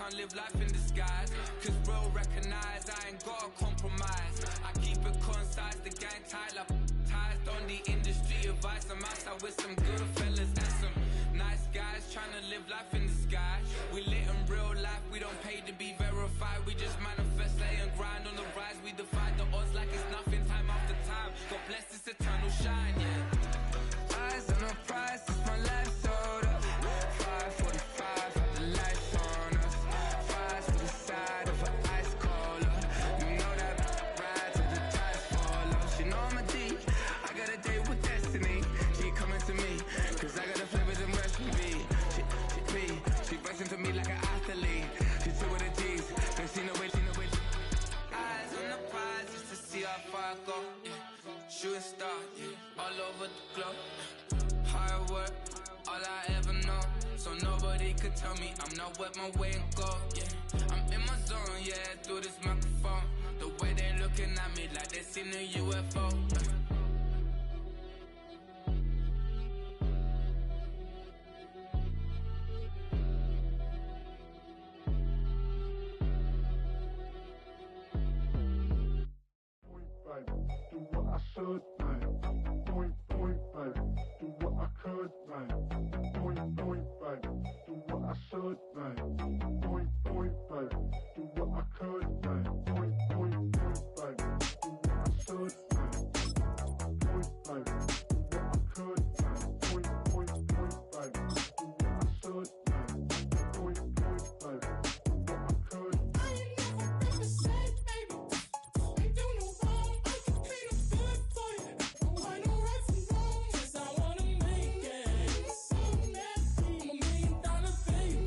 can't live life in disguise. Cause real recognize I ain't gotta compromise. I keep it concise, the gang tight like ties. On the industry advice, I'm outside with some good fellas and some nice guys trying to live life in the sky. We lit in real life, we don't pay to be verified. We just manifest, lay and grind on the rise. We defy the odds like it's nothing, time after time. God bless this eternal shine, yeah. Eyes on the prize, it's my life sold up. 5:45, got the lights on us. Fires for the side of an ice cola. You know that ride till the tides fall off. She know I'm a D, I got a date with destiny. She coming to me, cause I got a flavor them recipe. She racing to me like an athlete. She two with the G's, they see no way, Eyes on the prize just to see how far I go, yeah. Shooting star, yeah, all over the globe. Hard work, all I ever know. So nobody could tell me I'm not wet my way and go, yeah. I'm in my zone, yeah, through this microphone. The way they looking at me like they seen a UFO. Do what I should, man. Point, baby. Do what I could, man. Point, baby. Do what I should, man. Point, baby. Do what I could, man. Point, baby. Do what I should, man. Point, baby. Do what I could, man. Point, baby. Do what I should, man. Point, baby. Do what I could. I ain't never been the same, baby. Ain't do no wrong. I can be the good for you. I know right from wrong. Yes, I wanna make it. So nasty. I'm $1 million baby.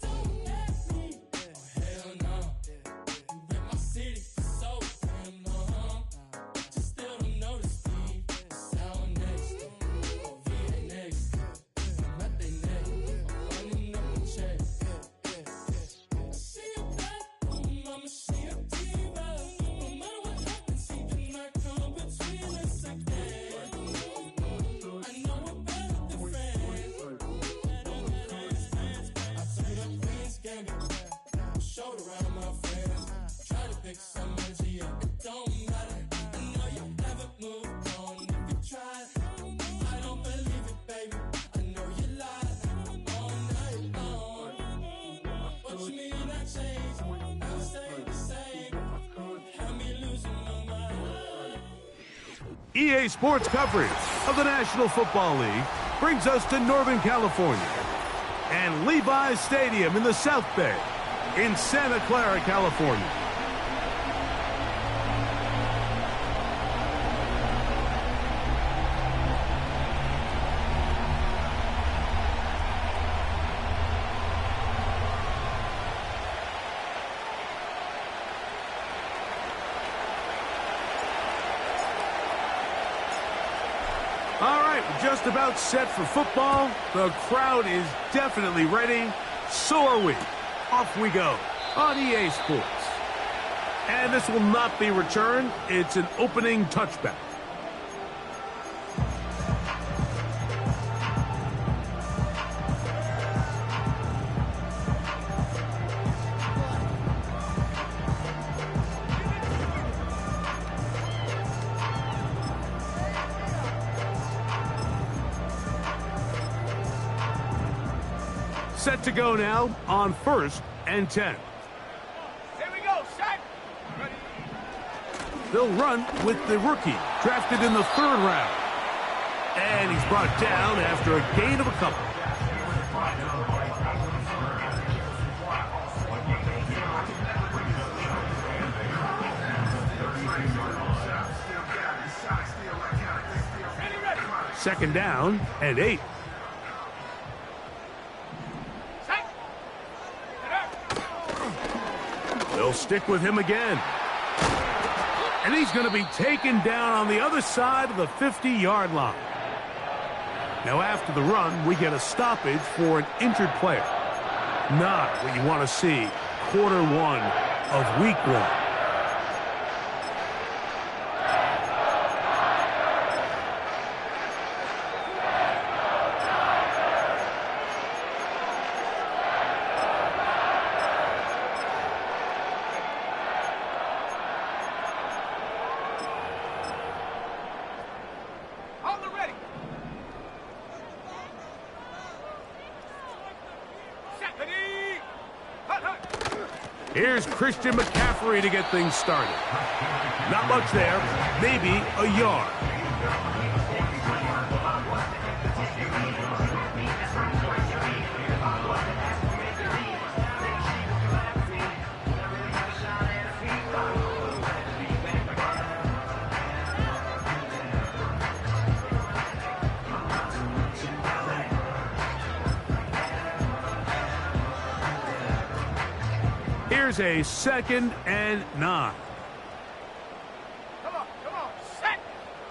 Don't ask me. Oh, hell no. You rip my city so damn long. But you still don't notice me. Sound next. Oh, VA next. Not they next. Running up the check. See you back, mama, she a diva. No matter what happens, she cannot come between us again. I know we're better than friends. I took up Queen's Gambit, showed around my friends. Try to pick some energy up, it don't matter. I know you haven't moved on. If you tried, I don't believe it, baby. I know you lied all night long. What you mean I changed? I stay the same. Had me losing my mind. EA Sports coverage of the National Football League brings us to Northern California and Levi's Stadium in the South Bay in Santa Clara, California. All right, we're just about set for football. The crowd is definitely ready. So are we. Off we go on EA Sports. And this will not be returned. It's an opening touchback. Set to go now on 1st and 10. Here we go, set. Ready. They'll run with the rookie, drafted in the 3rd round. And he's brought down after a gain of a couple. Second down and 8. They'll stick with him again. And he's going to be taken down on the other side of the 50-yard line. Now after the run, we get a stoppage for an injured player. Not what you want to see quarter 1 of week 1. Here's Christian McCaffrey to get things started. Not much there, maybe a yard. Here's a 2nd and 9. Come on, set.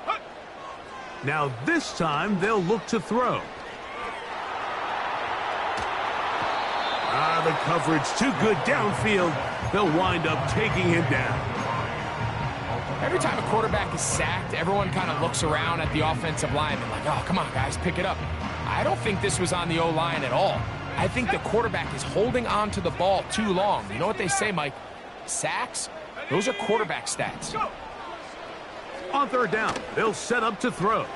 Hook. Now this time they'll look to throw. The coverage too good downfield. They'll wind up taking him down. Every time a quarterback is sacked, everyone kind of looks around at the offensive lineman like, oh, come on, guys, pick it up. I don't think this was on the O-line at all. I think the quarterback is holding on to the ball too long. You know what they say, Mike? Sacks, those are quarterback stats. On 3rd down, they'll set up to throw.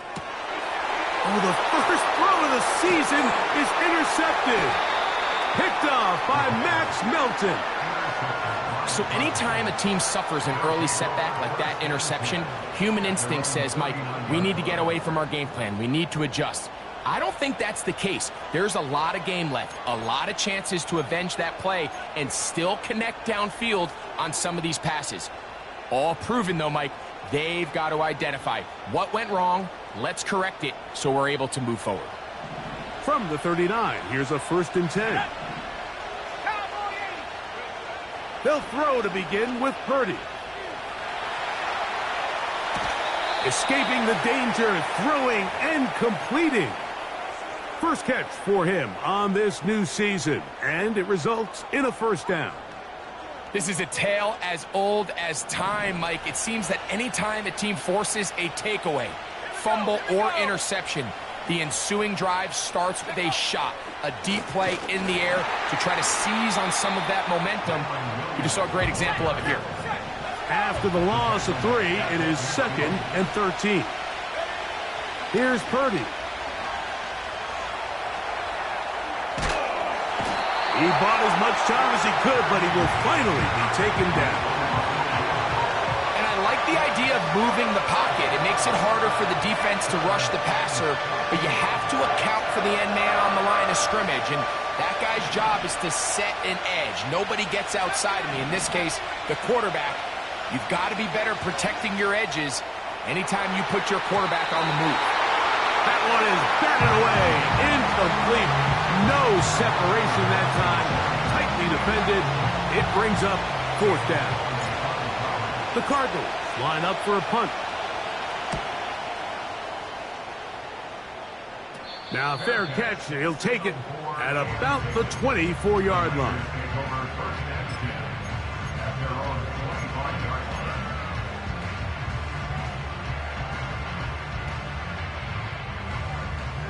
Oh, the first throw of the season is intercepted. Picked off by Max Melton. So anytime a team suffers an early setback like that interception, human instinct says, Mike, we need to get away from our game plan. We need to adjust. I don't think that's the case. There's a lot of game left, a lot of chances to avenge that play and still connect downfield on some of these passes. All proven, though, Mike, they've got to identify what went wrong, let's correct it so we're able to move forward. From the 39, here's a 1st and 10. They'll throw to begin with Purdy. Escaping the danger, throwing and completing. First catch for him on this new season, and it results in a 1st down. This is a tale as old as time, Mike. It seems that anytime a team forces a takeaway, fumble, or interception, the ensuing drive starts with a shot, a deep play in the air to try to seize on some of that momentum. We just saw a great example of it here. After the loss of 3, it is 2nd and 13. Here's Purdy. He bought as much time as he could, but he will finally be taken down. And I like the idea of moving the pocket. It makes it harder for the defense to rush the passer, but you have to account for the end man on the line of scrimmage, and that guy's job is to set an edge. Nobody gets outside of me. In this case, the quarterback. You've got to be better protecting your edges anytime you put your quarterback on the move. That one is batted away. Incomplete. No separation that time. Tightly defended. It brings up 4th down. The Cardinals line up for a punt. Now, fair catch. He'll take it at about the 24-yard line.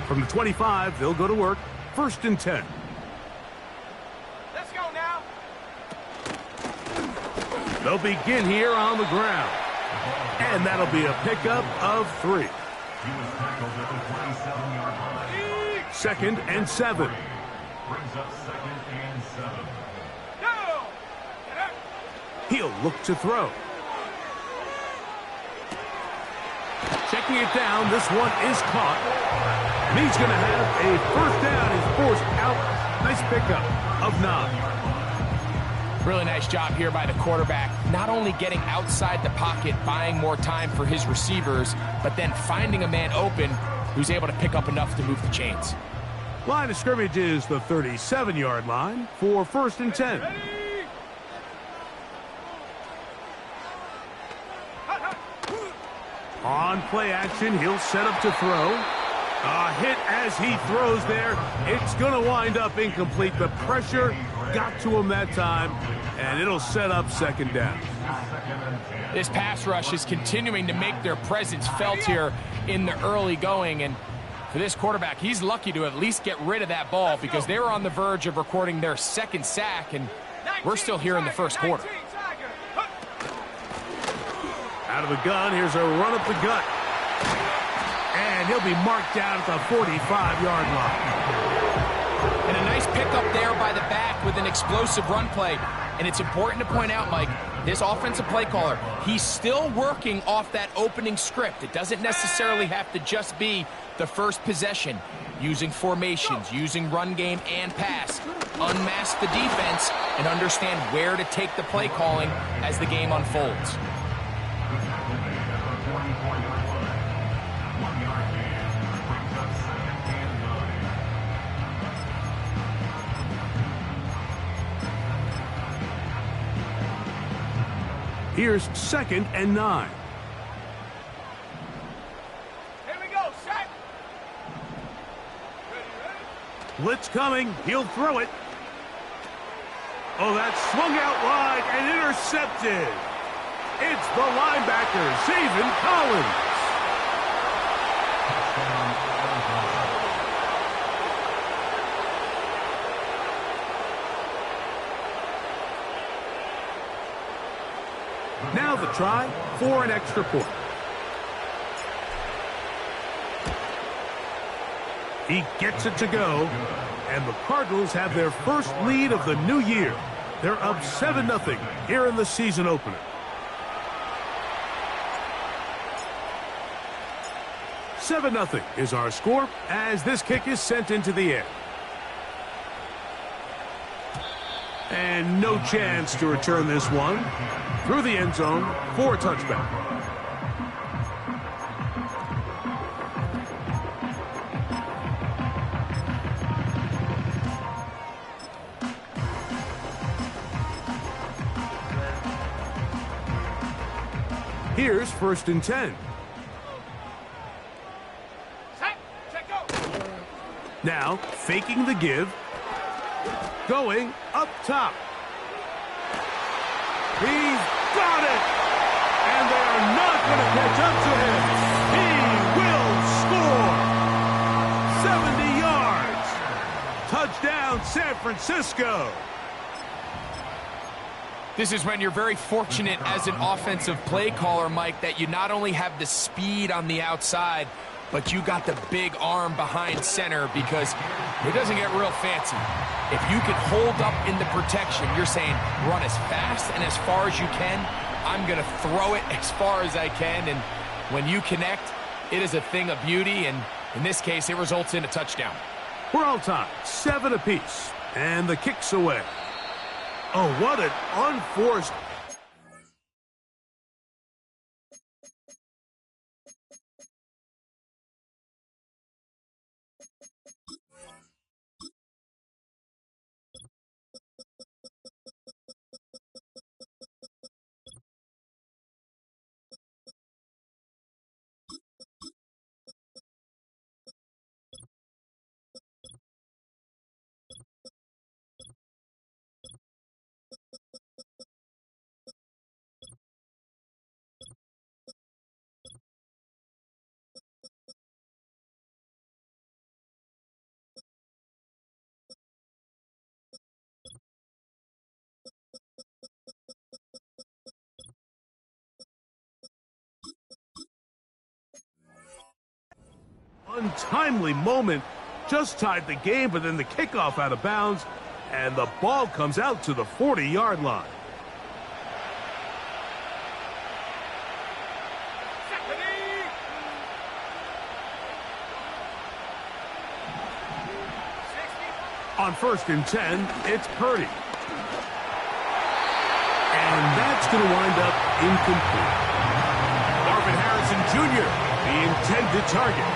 From the 25, they'll go to work. 1st and 10. Let's go now. They'll begin here on the ground. And that'll be a pickup of 3. 2nd and 7. He'll look to throw. Checking it down, this one is caught. And he's going to have a 1st down. He's forced out. Nice pickup of 9. Really nice job here by the quarterback, not only getting outside the pocket, buying more time for his receivers, but then finding a man open who's able to pick up enough to move the chains. Line of scrimmage is the 37-yard line for 1st and 10. On play action, he'll set up to throw. A hit as he throws there. It's going to wind up incomplete. The pressure got to him that time, and it'll set up 2nd down. This pass rush is continuing to make their presence felt here in the early going, and for this quarterback, he's lucky to at least get rid of that ball because they were on the verge of recording their 2nd sack, and we're still here in the 1st quarter. Out of the gun, here's a run up the gut. And he'll be marked down at the 45-yard line. And a nice pickup there by the back with an explosive run play. And it's important to point out, Mike, this offensive play caller, he's still working off that opening script. It doesn't necessarily have to just be the first possession. Using formations, using run game and pass. Unmask the defense and understand where to take the play calling as the game unfolds. Here's 2nd and 9. Here we go, set. Blitz coming. He'll throw it. Oh, that's swung out wide and intercepted. It's the linebacker, Zayvon Collins. Now the try for an extra point. He gets it to go, and the Cardinals have their first lead of the new year. They're up 7-0 here in the season opener. 7-0 is our score as this kick is sent into the air. And no chance to return this one through the end zone for a touchback. Here's 1st and 10. Set, check, go. Now, faking the give. Going up top. He's got it! And they are not going to catch up to him. He will score! 70 yards. Touchdown, San Francisco. This is when you're very fortunate as an offensive play caller, Mike, that you not only have the speed on the outside, but you got the big arm behind center, because it doesn't get real fancy. If you can hold up in the protection, you're saying run as fast and as far as you can. I'm going to throw it as far as I can. And when you connect, it is a thing of beauty. And in this case, it results in a touchdown. We're all tied, 7 apiece. And the kick's away. Oh, what an unforced. Untimely moment, just tied the game, but then the kickoff out of bounds, and the ball comes out to the 40-yard line. On 1st and 10, it's Purdy. And that's going to wind up incomplete. Marvin Harrison Jr., the intended target.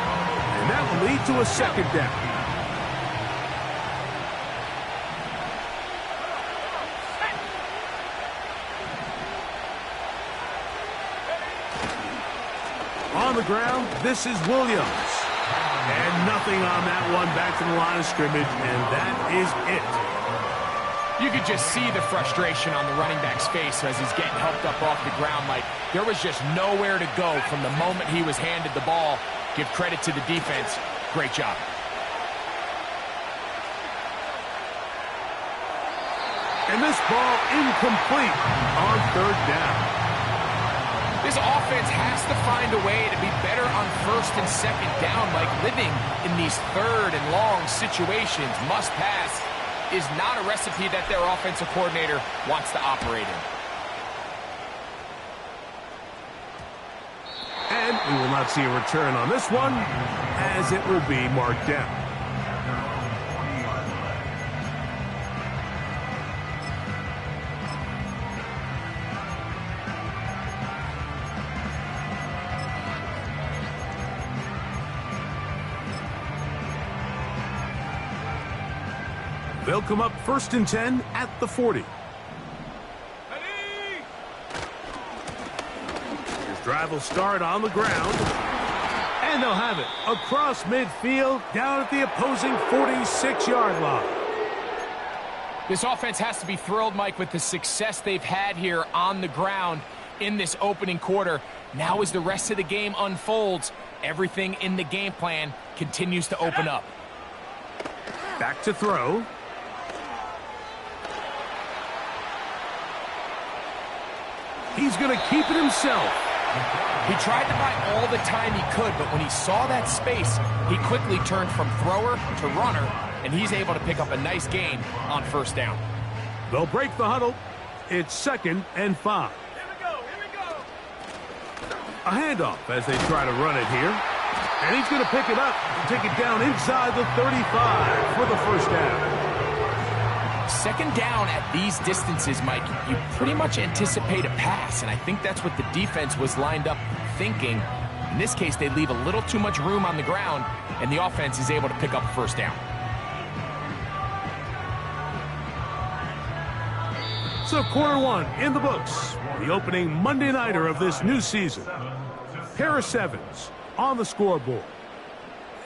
And that will lead to a 2nd down. On the ground, this is Williams. And nothing on that one, back to the line of scrimmage, and that is it. You could just see the frustration on the running back's face as he's getting helped up off the ground, Mike. There was just nowhere to go from the moment he was handed the ball. Give credit to the defense. Great job. And this ball incomplete on 3rd down. This offense has to find a way to be better on 1st and 2nd down, like living in these 3rd and long situations. Must pass. is not a recipe that their offensive coordinator wants to operate in. And we will not see a return on this one, as it will be marked down. They'll come up 1st and 10 at the 40. His drive will start on the ground. And they'll have it across midfield down at the opposing 46-yard line. This offense has to be thrilled, Mike, with the success they've had here on the ground in this opening quarter. Now as the rest of the game unfolds, everything in the game plan continues to open up. Back to throw. He's going to keep it himself. He tried to buy all the time he could, but when he saw that space, he quickly turned from thrower to runner, and he's able to pick up a nice gain on 1st down. They'll break the huddle. It's 2nd and 5. Here we go, here we go. A handoff as they try to run it here. And he's going to pick it up and take it down inside the 35 for the 1st down. 2nd down at these distances, Mike, you pretty much anticipate a pass, and I think that's what the defense was lined up thinking. In this case, they leave a little too much room on the ground, and the offense is able to pick up 1st down. So quarter 1 in the books. The opening Monday nighter of this new season. Pair of 7s on the scoreboard.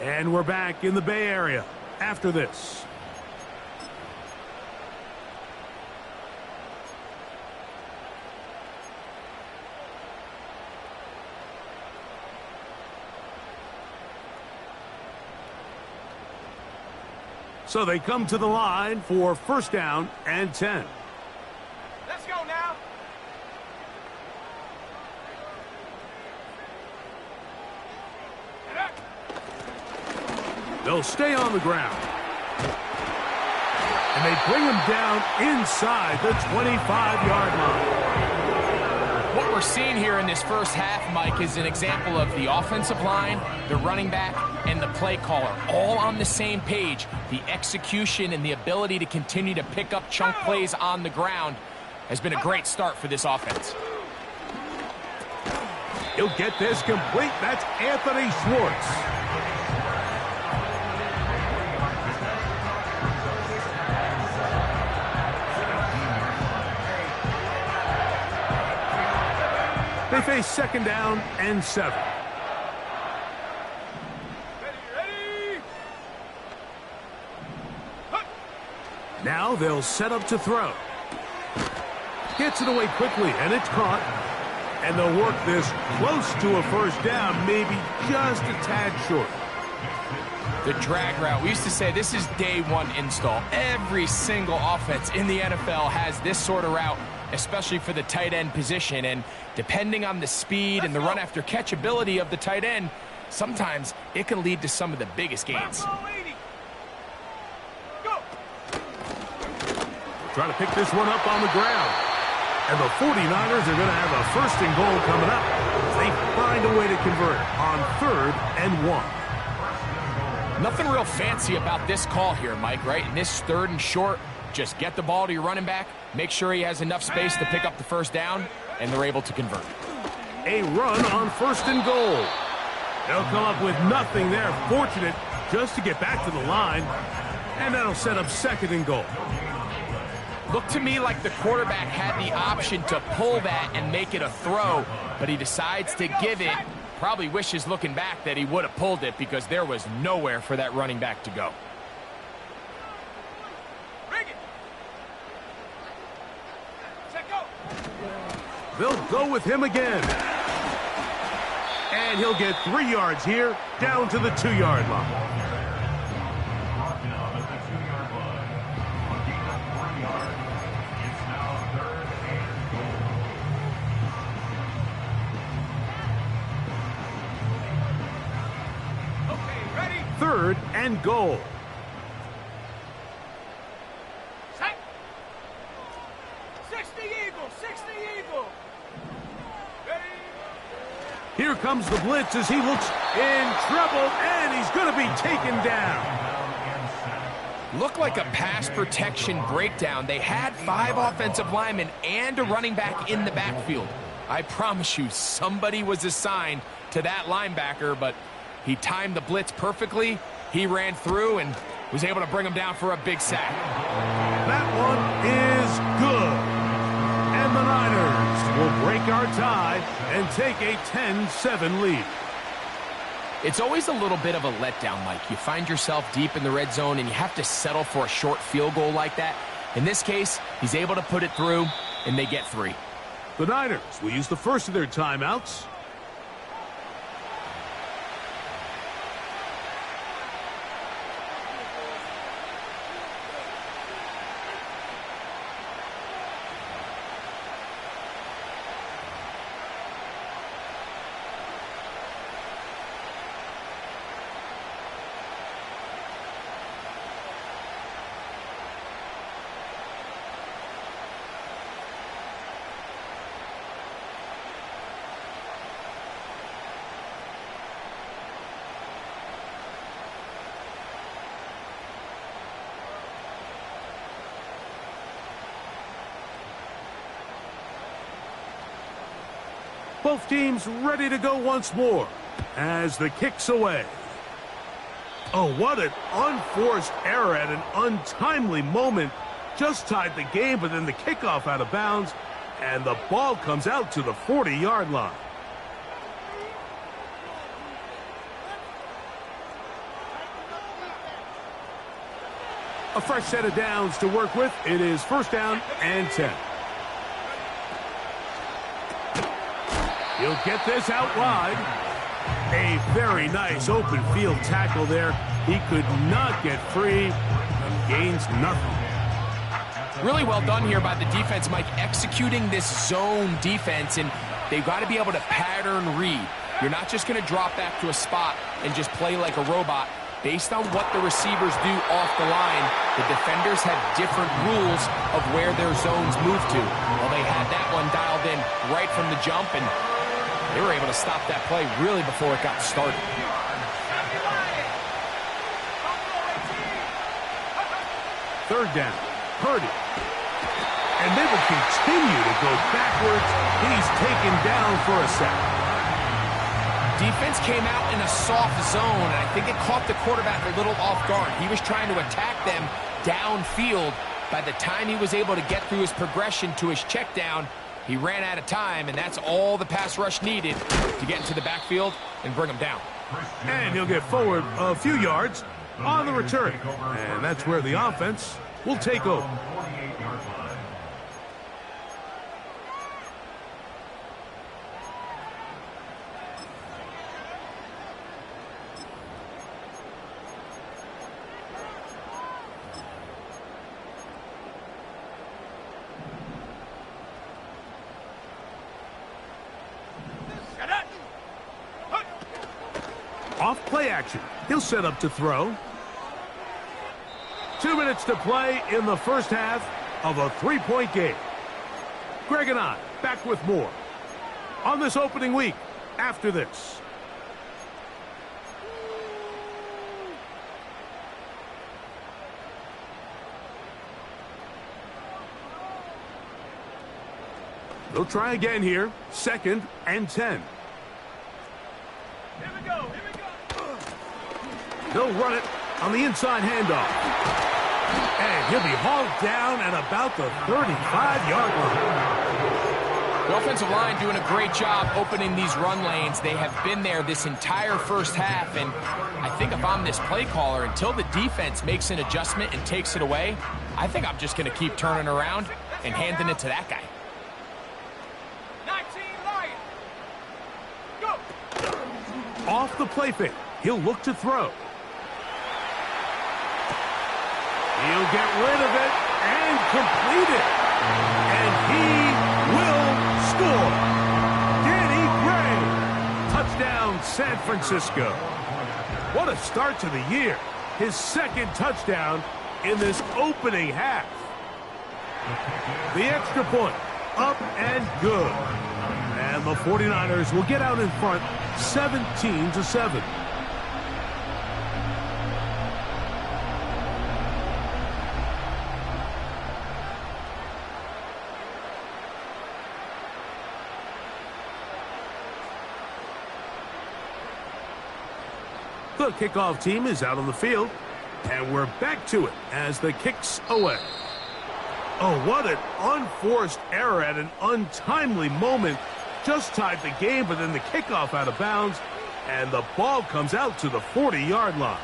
And we're back in the Bay Area after this. So they come to the line for 1st down and 10. Let's go now. They'll stay on the ground. And they bring him down inside the 25-yard line. What we're seeing here in this first half, Mike, is an example of the offensive line, the running back, and the play caller all on the same page. The execution and the ability to continue to pick up chunk plays on the ground has been a great start for this offense. He'll get this complete. That's Anthony Schwartz. They face 2nd down and 7. Ready. Now they'll set up to throw. Gets it away quickly, and it's caught. And they'll work this close to a 1st down, maybe just a tad short. The drag route. We used to say this is day 1 install. Every single offense in the NFL has this sort of route, especially for the tight end position. And depending on the speed and the run after catch ability of the tight end, sometimes it can lead to some of the biggest gains. Go. Trying to pick this one up on the ground. And the 49ers are going to have a 1st and goal coming up. They find a way to convert on 3rd and 1. Nothing real fancy about this call here, Mike, right? In this 3rd and short, just get the ball to your running back, make sure he has enough space to pick up the 1st down, and they're able to convert. A run on 1st and goal. They'll come up with nothing there. Fortunate just to get back to the line. And that'll set up 2nd and goal. Looked to me like the quarterback had the option to pull that and make it a throw, but he decides to give it. Probably wishes looking back that he would have pulled it because there was nowhere for that running back to go. Bring it. Check go. They'll go with him again. And he'll get 3 yards here, down to the 2-yard line. Okay, ready. 3rd and goal. Fix the eagle. Ready? Here comes the blitz as he looks in trouble, and he's going to be taken down. Looked like a pass protection breakdown. They had 5 offensive linemen and a running back in the backfield. I promise you, somebody was assigned to that linebacker, but he timed the blitz perfectly. He ran through and was able to bring him down for a big sack. That one is good. And the Niners will break our tie and take a 10-7 lead. It's always a little bit of a letdown, Mike. You find yourself deep in the red zone and you have to settle for a short field goal like that. In this case, he's able to put it through, and they get 3. The Niners will use the first of their timeouts. Both teams ready to go once more as the kick's away. Oh, what an unforced error at an untimely moment. Just tied the game, but then the kickoff out of bounds, and the ball comes out to the 40-yard line. A fresh set of downs to work with. It is 1st down and 10. He'll get this out wide. A very nice open field tackle there. He could not get free and gains nothing. Really well done here by the defense, Mike, executing this zone defense, and they've got to be able to pattern read. You're not just going to drop back to a spot and just play like a robot. Based on what the receivers do off the line, the defenders have different rules of where their zones move to. Well, they had that one dialed in right from the jump, and they were able to stop that play really before it got started. Third down, Purdy. And they will continue to go backwards. He's taken down for a sack. Defense came out in a soft zone, and I think it caught the quarterback a little off guard. He was trying to attack them downfield. By the time he was able to get through his progression to his check down, he ran out of time, and that's all the pass rush needed to get into the backfield and bring him down. And he'll get forward a few yards on the return. And that's where the offense will take over. Off play action. He'll set up to throw. 2 minutes to play in the first half of a 3-point game. Greg and I back with more on this opening week after this. They'll try again here. 2nd and 10. Here we go. Here we go. They'll run it on the inside handoff. And he'll be hauled down at about the 35-yard line. The offensive line doing a great job opening these run lanes. They have been there this entire first half, and I think if I'm this play caller, until the defense makes an adjustment and takes it away, I think I'm just going to keep turning around and handing it to that guy. 19 Lions. Go. Off the play fake. He'll look to throw. He'll get rid of it and complete it. And he will score. Danny Gray. Touchdown, San Francisco. What a start to the year. His 2nd touchdown in this opening half. The extra point up and good. And the 49ers will get out in front 17-7. The kickoff team is out on the field, and we're back to it as the kick's away. Oh, what an unforced error at an untimely moment. Just tied the game, but then the kickoff out of bounds, and the ball comes out to the 40-yard line.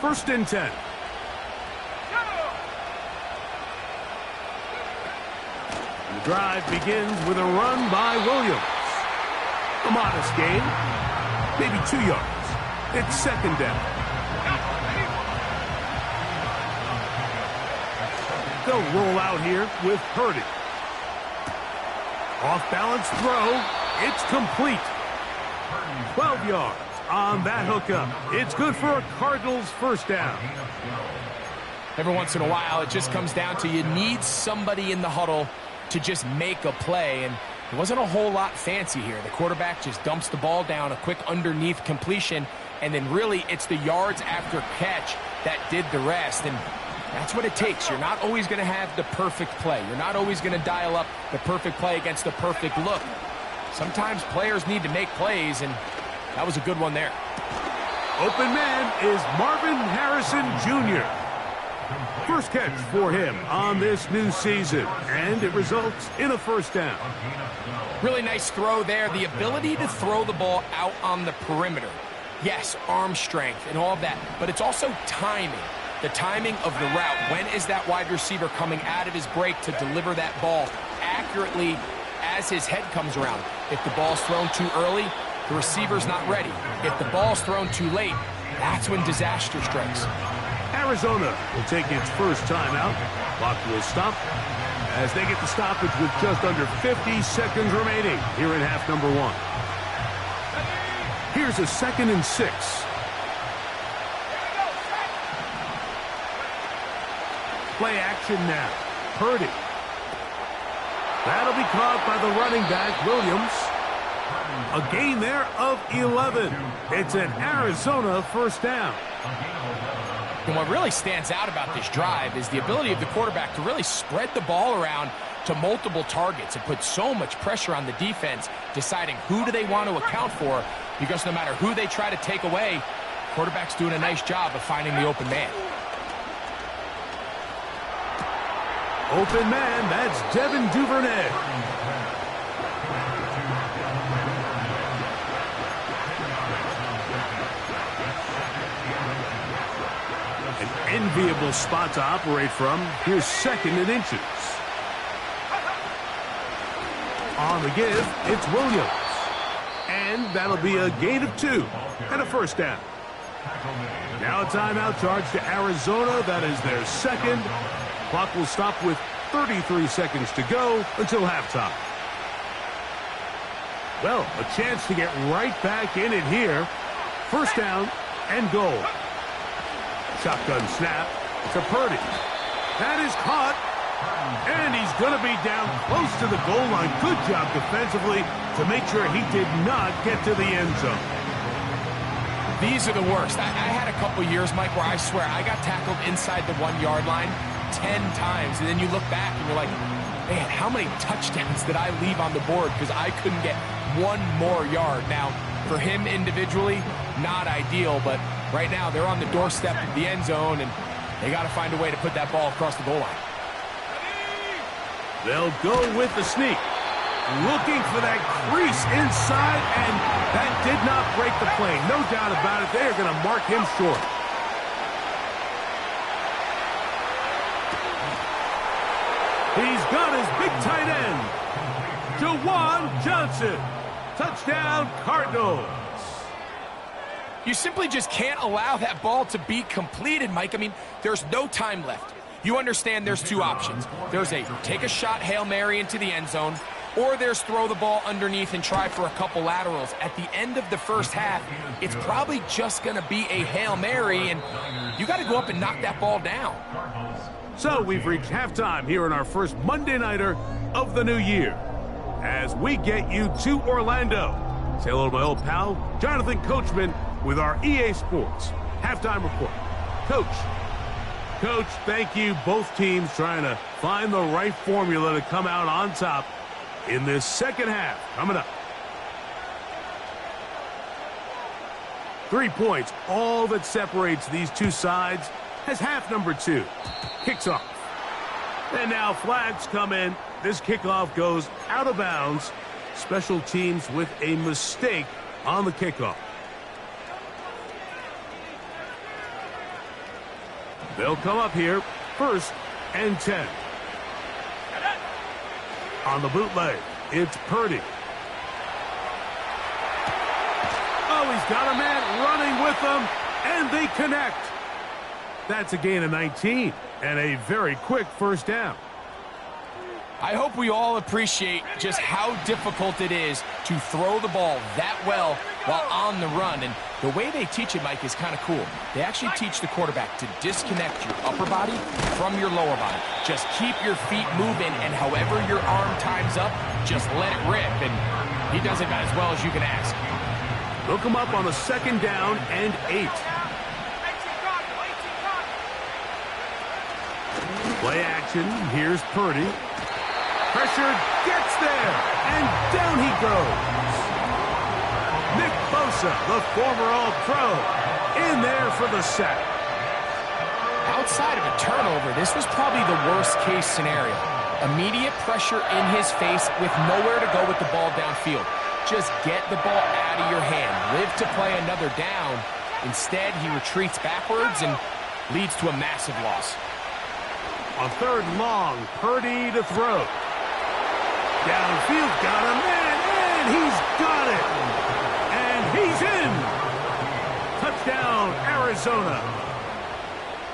First and 10. The drive begins with a run by Williams. A modest gain, maybe 2 yards. It's second down. They'll roll out here with Purdy. Off-balance throw. It's complete. 12 yards on that hookup. It's good for a Cardinals first down. Every once in a while, it just comes down to you need somebody in the huddle to just make a play, and it wasn't a whole lot fancy here. The quarterback just dumps the ball down, a quick underneath completion, and then really it's the yards after catch that did the rest, and that's what it takes. You're not always going to have the perfect play. You're not always going to dial up the perfect play against the perfect look. Sometimes players need to make plays, and that was a good one there. Open man is Marvin Harrison Jr. First catch for him on this new season, and it results in a first down. Really nice throw there. The ability to throw the ball out on the perimeter. Yes, arm strength and all of that, but it's also timing. The timing of the route. When is that wide receiver coming out of his break to deliver that ball accurately as his head comes around? If the ball's thrown too early, the receiver's not ready. If the ball's thrown too late, that's when disaster strikes. Arizona will take its first timeout. Clock will stop as they get the stoppage with just under 50 seconds remaining here in half number 1. Here's a 2nd and 6. Play action now. Purdy. That'll be caught by the running back, Williams. A gain there of 11. It's an Arizona first down. And what really stands out about this drive is the ability of the quarterback to really spread the ball around to multiple targets and put so much pressure on the defense, deciding who do they want to account for, because no matter who they try to take away, quarterback's doing a nice job of finding the open man. Open man, that's Devin Duvernay. An enviable spot to operate from. Here's 2nd and inches. On the give, it's Williams. And that'll be a gain of 2 and a first down. Now a timeout charge to Arizona. That is their second. Clock will stop with 33 seconds to go until halftime. Well, a chance to get right back in it here. First down and goal. Shotgun snap to Purdy. That is caught. And he's going to be down close to the goal line. Good job defensively to make sure he did not get to the end zone. These are the worst. I had a couple years, Mike, where I swear I got tackled inside the 1-yard line 10 times. And then you look back and you're like, man, how many touchdowns did I leave on the board because I couldn't get one more yard? Now, for him individually, not ideal, but right now they're on the doorstep of the end zone, and they got to find a way to put that ball across the goal line. They'll go with the sneak. Looking for that crease inside, and that did not break the plane. No doubt about it. They are going to mark him short. He's got his big tight end, Jawan Johnson. Touchdown, Cardinals. You simply just can't allow that ball to be completed, Mike. I mean, there's no time left. You understand there's two options. There's a take a shot Hail Mary into the end zone, or there's throw the ball underneath and try for a couple laterals. At the end of the first half, it's probably just going to be a Hail Mary, and you got to go up and knock that ball down. So we've reached halftime here in our first Monday Nighter of the new year. As we get you to Orlando. Say hello to my old pal, Jonathan Coachman, with our EA Sports halftime report. Coach, thank you. Both teams trying to find the right formula to come out on top in this second half. Coming up. 3 points, all that separates these two sides as half number 2 kicks off. And now flags come in. This kickoff goes out of bounds. Special teams with a mistake on the kickoff. They'll come up here, 1st and 10. On the bootleg, it's Purdy. Oh, he's got a man running with them, and they connect. That's a gain of 19 and a very quick first down. I hope we all appreciate just how difficult it is to throw the ball that well while on the run. And the way they teach it, Mike, is kind of cool. They actually teach the quarterback to disconnect your upper body from your lower body. Just keep your feet moving, and however your arm times up, just let it rip. And he does it about as well as you can ask. They'll come up on a 2nd down and 8. Play action. Here's Purdy. Pressure gets there, and down he goes. Nick Bosa, the former All-Pro, in there for the sack. Outside of a turnover, this was probably the worst-case scenario. Immediate pressure in his face with nowhere to go with the ball downfield. Just get the ball out of your hand. Live to play another down. Instead, he retreats backwards and leads to a massive loss. On 3rd and long, Purdy to throw. Downfield, got him, and he's got it. And he's in. Touchdown, Arizona.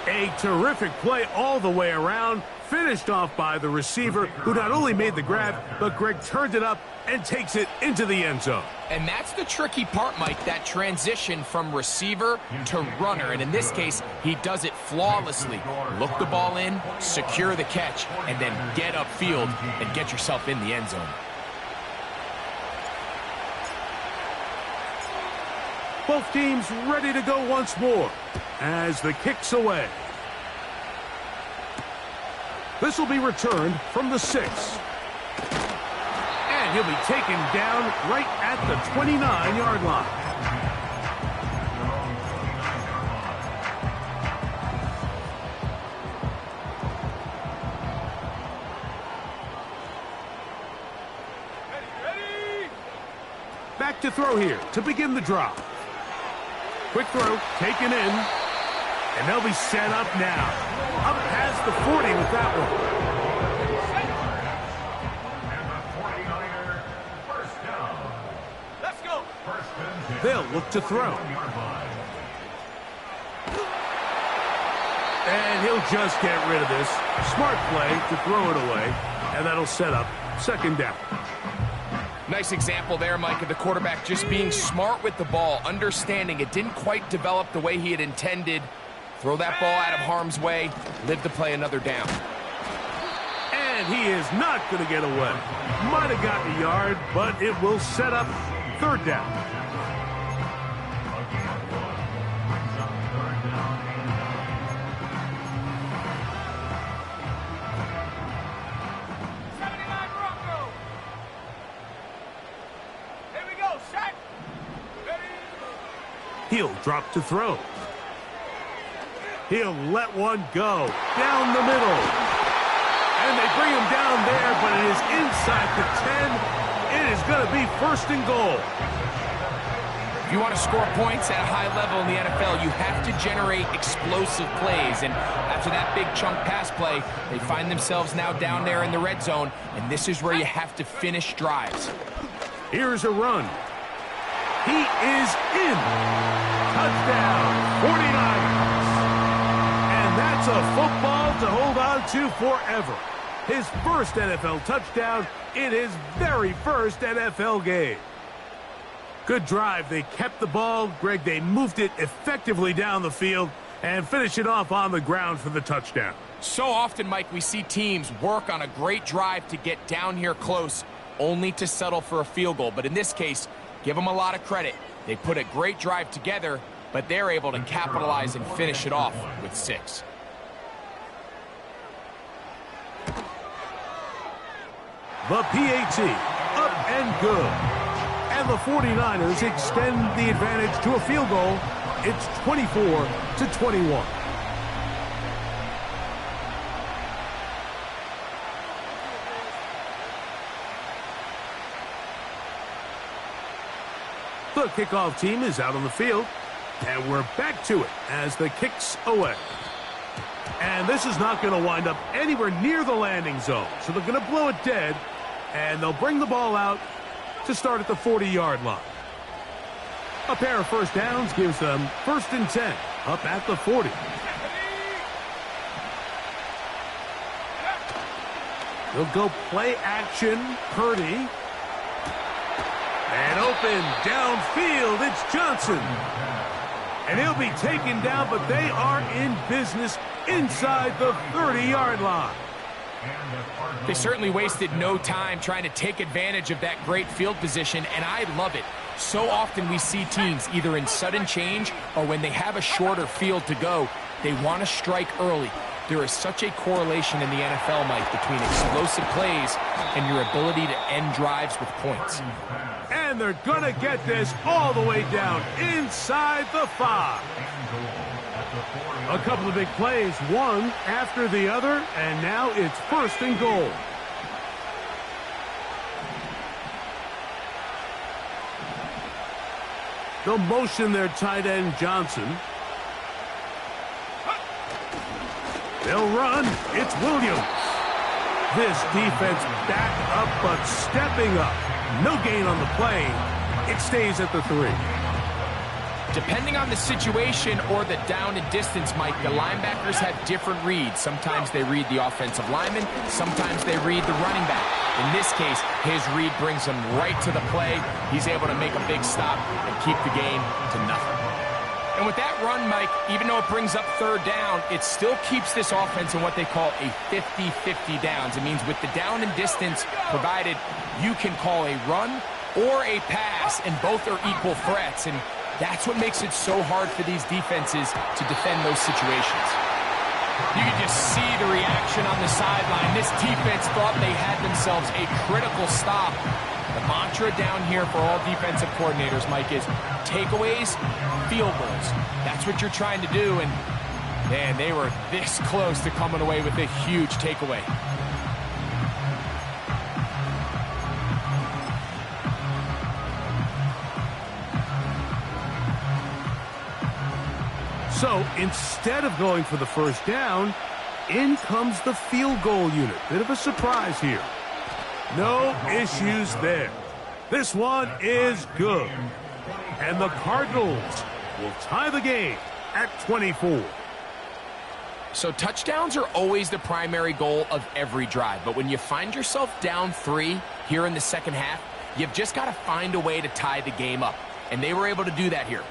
A terrific play all the way around, finished off by the receiver, who not only made the grab, but Greg turned it up and takes it into the end zone. And that's the tricky part, Mike, that transition from receiver to runner. And in this case, he does it flawlessly. Look the ball in, secure the catch, and then get upfield and get yourself in the end zone. Both teams ready to go once more as the kick's away. This will be returned from the 6. And he'll be taken down right at the 29-yard line. Ready? Back to throw here to begin the drive. Quick throw, taken in, and they'll be set up now. Up past the 40 with that one. Let's go. They'll look to throw. And he'll just get rid of this. Smart play to throw it away, and that'll set up 2nd down. Nice example there, Mike, of the quarterback just being smart with the ball, understanding it didn't quite develop the way he had intended. Throw that ball out of harm's way, live to play another down. And he is not going to get away. Might have gotten a yard, but it will set up 3rd down. He'll drop to throw. He'll let one go down the middle. And they bring him down there, but it is inside the 10. It is going to be 1st and goal. If you want to score points at a high level in the NFL, you have to generate explosive plays. And after that big chunk pass play, they find themselves now down there in the red zone. And this is where you have to finish drives. Here's a run. He is in. Touchdown, 49ers. And that's a football to hold on to forever. his first NFL touchdown in his very first NFL game. Good drive. They kept the ball. Greg, they moved it effectively down the field and finish it off on the ground for the touchdown. So often, Mike, we see teams work on a great drive to get down here close, only to settle for a field goal. But in this case, give them a lot of credit. They put a great drive together, but they're able to capitalize and finish it off with 6. The PAT, up and good. And the 49ers extend the advantage to a field goal. It's 24-21. The kickoff team is out on the field, and we're back to it as the kick's away. And this is not going to wind up anywhere near the landing zone, so they're going to blow it dead, and they'll bring the ball out to start at the 40-yard line. A pair of first downs gives them 1st and 10, up at the 40. They'll go play action, Purdy. And open downfield, it's Johnson. And he'll be taken down, but they are in business inside the 30-yard line. They certainly wasted no time trying to take advantage of that great field position, and I love it. So often we see teams either in sudden change or when they have a shorter field to go, they want to strike early. There is such a correlation in the NFL, Mike, between explosive plays and your ability to end drives with points. And they're going to get this all the way down inside the 5. A couple of big plays, one after the other, and now it's 1st and goal. They'll motion their tight end, Johnson. They'll run. It's Williams. This defense back up, but stepping up. No gain on the play. It stays at the 3. Depending on the situation or the down and distance, Mike, the linebackers have different reads. Sometimes they read the offensive lineman. Sometimes they read the running back. In this case, his read brings him right to the play. He's able to make a big stop and keep the game to nothing. And with that run, Mike, even though it brings up 3rd down, it still keeps this offense in what they call a 50-50 downs. It means with the down and distance provided, you can call a run or a pass, and both are equal threats. And that's what makes it so hard for these defenses to defend those situations. You can just see the reaction on the sideline. This defense thought they had themselves a critical stop. The mantra down here for all defensive coordinators, Mike, is takeaways, field goals. That's what you're trying to do, and man, they were this close to coming away with a huge takeaway. So instead of going for the 1st down, in comes the field goal unit. Bit of a surprise here. No issues there. This one is good. And the Cardinals will tie the game at 24. So touchdowns are always the primary goal of every drive. But when you find yourself down 3 here in the second half, you've just got to find a way to tie the game up. And they were able to do that here.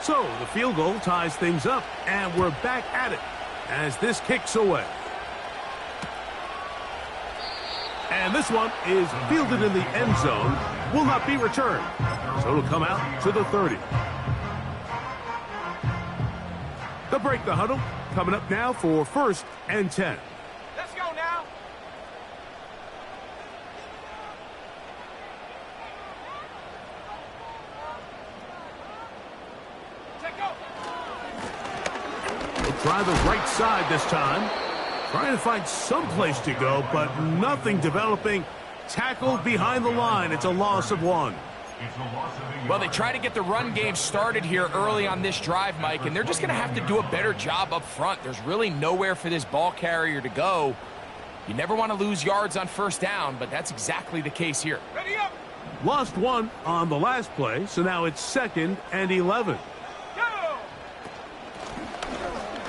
So the field goal ties things up, and we're back at it as this kicks away. And this one is fielded in the end zone, will not be returned. So it'll come out to the 30. They'll break the huddle, coming up now for 1st and 10. Let's go now. Try the right side this time. Trying to find some place to go, but nothing developing. Tackled behind the line. It's a loss of 1. Well, they try to get the run game started here early on this drive, Mike, and they're just going to have to do a better job up front. There's really nowhere for this ball carrier to go. You never want to lose yards on 1st down, but that's exactly the case here. Ready up. Lost 1 on the last play, so now it's 2nd and 11. Go.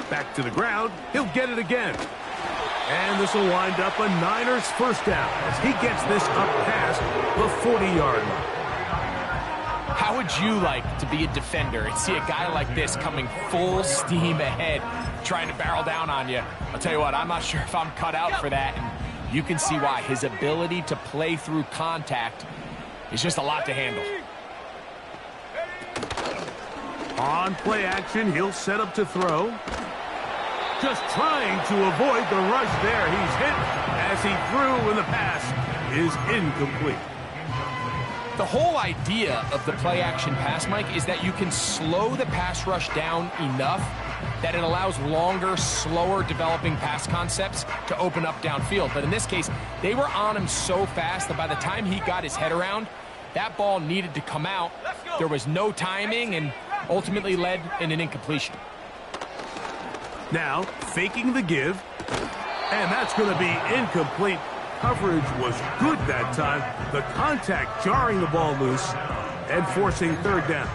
Back to the ground. He'll get it again. And this will wind up a Niners first down as he gets this up past the 40-yard line. How would you like to be a defender and see a guy like this coming full steam ahead, trying to barrel down on you? I'll tell you what, I'm not sure if I'm cut out for that, and you can see why. His ability to play through contact is just a lot to handle. On play action, he'll set up to throw. Just trying to avoid the rush there. He's hit as he threw, and the pass is incomplete. The whole idea of the play-action pass, Mike, is that you can slow the pass rush down enough that it allows longer, slower developing pass concepts to open up downfield. But in this case, they were on him so fast that by the time he got his head around, that ball needed to come out. There was no timing and ultimately led in an incompletion. Now, faking the give, and that's going to be incomplete. Coverage was good that time. The contact jarring the ball loose and forcing third down.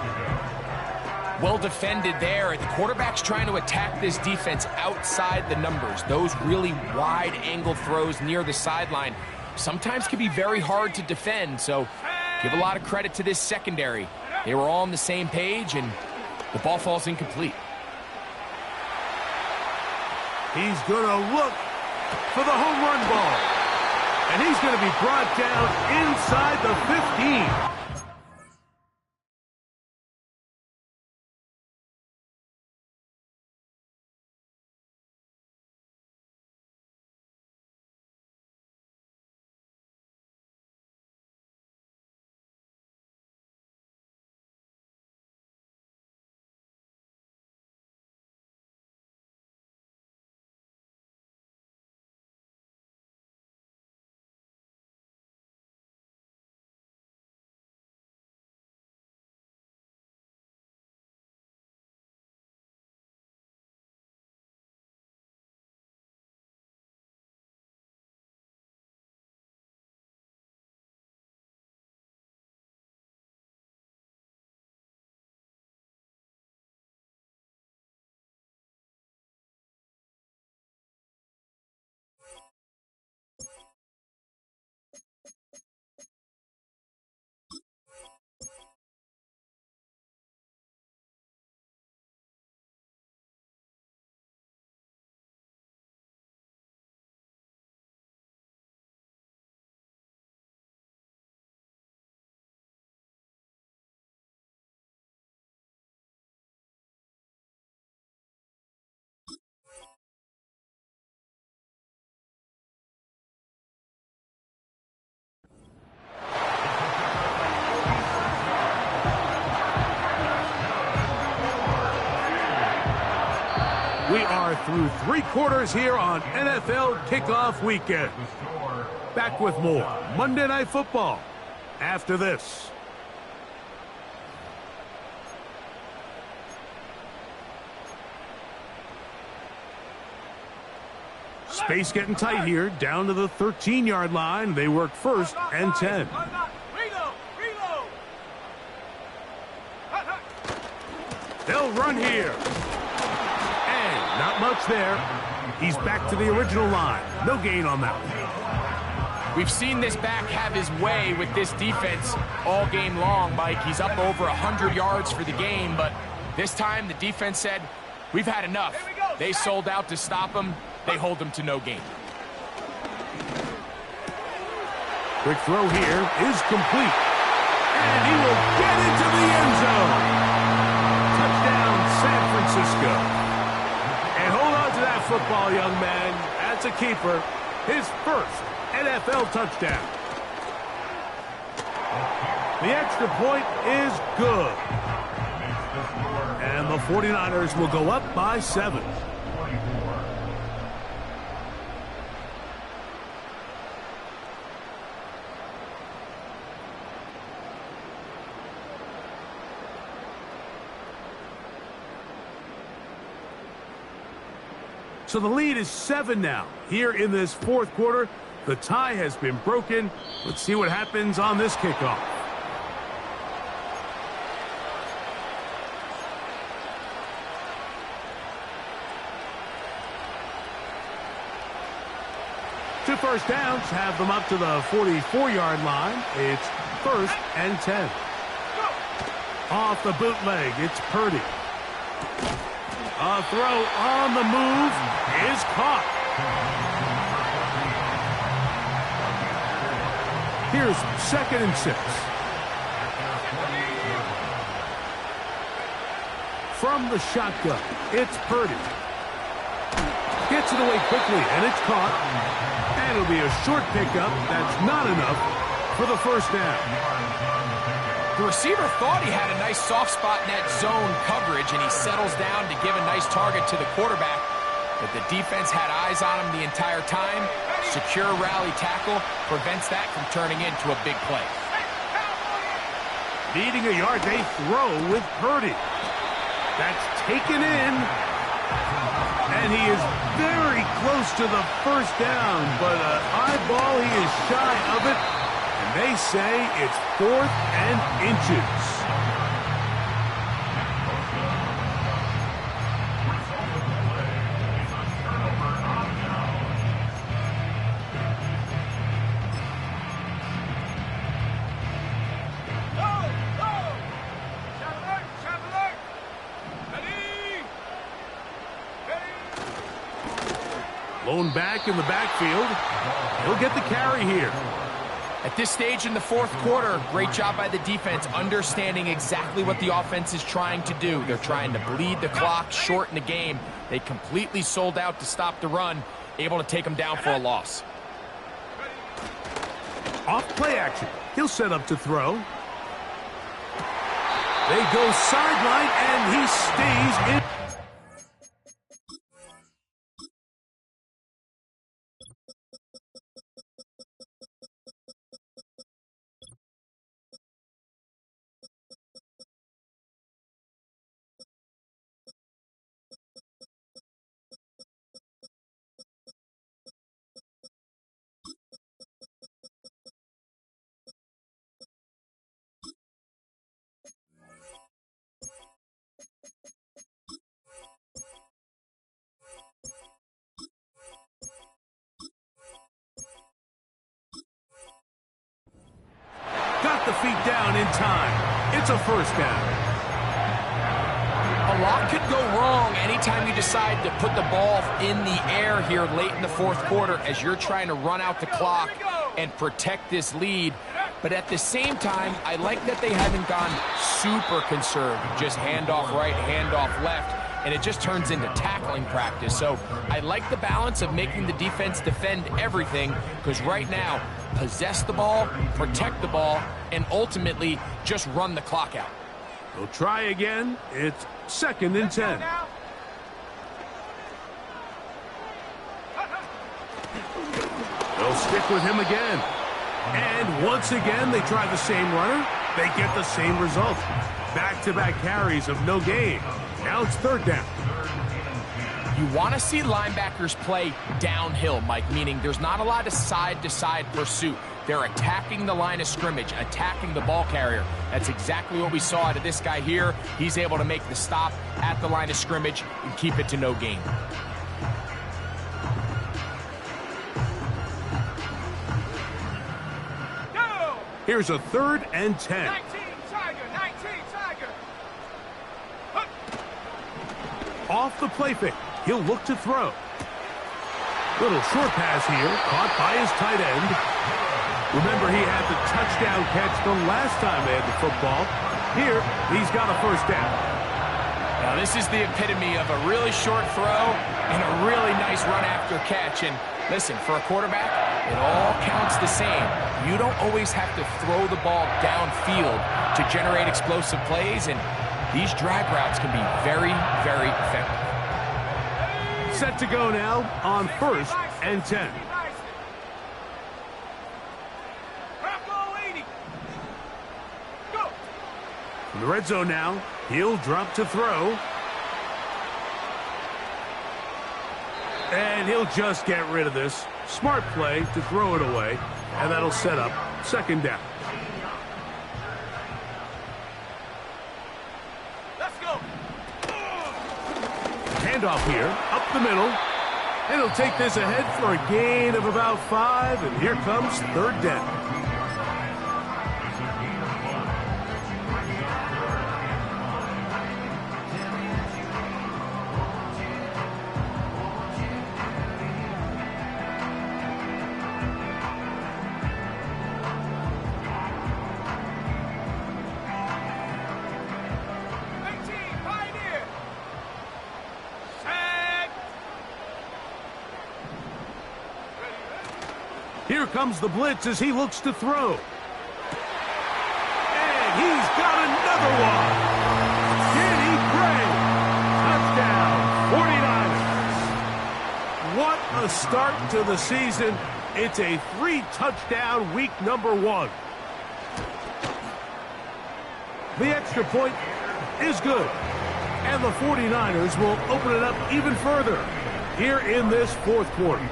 Well defended there. The quarterback's trying to attack this defense outside the numbers. Those really wide angle throws near the sideline sometimes can be very hard to defend, so give a lot of credit to this secondary. They were all on the same page, and the ball falls incomplete. He's going to look for the home run ball. And he's going to be brought down inside the 15. We are through 3 quarters here on NFL Kickoff Weekend. Back with more Monday Night Football after this. Space getting tight here, down to the 13-yard line. They work first and 10. They'll run here. And not much there. He's back to the original line. No gain on that. We've seen this back have his way with this defense all game long, Mike. He's up over 100 yards for the game, but this time the defense said, we've had enough. They sold out to stop him. They hold him to no gain. Quick throw here is complete. And he will get into the end zone. Touchdown, San Francisco. And hold on to that football, young man. That's a keeper. His first NFL touchdown. The extra point is good. And the 49ers will go up by 7. So the lead is 7 now. Here in this fourth quarter, the tie has been broken. Let's see what happens on this kickoff. first downs have them up to the 44-yard line. It's 1st and 10. Off the bootleg, it's Purdy. A throw on the move is caught. Here's 2nd and 6. From the shotgun, it's Purdy. Gets it away quickly, and it's caught. And it'll be a short pickup. That's not enough for the first down. The receiver thought he had a nice soft spot in that zone coverage, and he settles down to give a nice target to the quarterback. But the defense had eyes on him the entire time. Secure rally tackle prevents that from turning into a big play. Needing a yard, they throw with Purdy. That's taken in. And he is very close to the first down, but an eyeball, he is shy of it. And they say it's 4th and inches. Lone back in the backfield. He'll get the carry here. At this stage in the 4th quarter, great job by the defense, understanding exactly what the offense is trying to do. They're trying to bleed the clock, shorten the game. They completely sold out to stop the run, able to take them down for a loss. Off play action. He'll set up to throw. They go sideline, and he stays in. Got the feet down in time. It's a first down. A lot could go wrong anytime you decide to put the ball in the air here late in the 4th quarter as you're trying to run out the clock and protect this lead. But at the same time, I like that they haven't gone super conservative. Just handoff right, handoff left, and it just turns into tackling practice. So I like the balance of making the defense defend everything, because right now, possess the ball, protect the ball, and ultimately just run the clock out. They'll try again. It's 2nd and 10. They'll stick with him again. And once again, they try the same runner. They get the same result. Back-to-back carries of no gain. Now it's 3rd down. You want to see linebackers play downhill, Mike, meaning there's not a lot of side-to-side pursuit. They're attacking the line of scrimmage, attacking the ball carrier. That's exactly what we saw out of this guy here. He's able to make the stop at the line of scrimmage and keep it to no gain. Here's a 3rd and 10. 19 Tiger. Off the play fake. He'll look to throw. Little short pass here, caught by his tight end. Remember, he had the touchdown catch the last time they had the football. Here, he's got a first down. Now, this is the epitome of a really short throw and a really nice run after catch. And listen, for a quarterback, it all counts the same. You don't always have to throw the ball downfield to generate explosive plays, and these drag routes can be very, very effective. Set to go now on 1st and 10. In the red zone now, he'll drop to throw. And he'll just get rid of this. Smart play to throw it away, and that'll set up 2nd down. Let's go. Handoff here, up the middle. And he'll take this ahead for a gain of about 5, and here comes third down. Here comes the blitz as he looks to throw. And he's got another one. Did he break? Touchdown, 49ers. What a start to the season. It's a 3-touchdown week number 1. The extra point is good. And the 49ers will open it up even further here in this fourth quarter.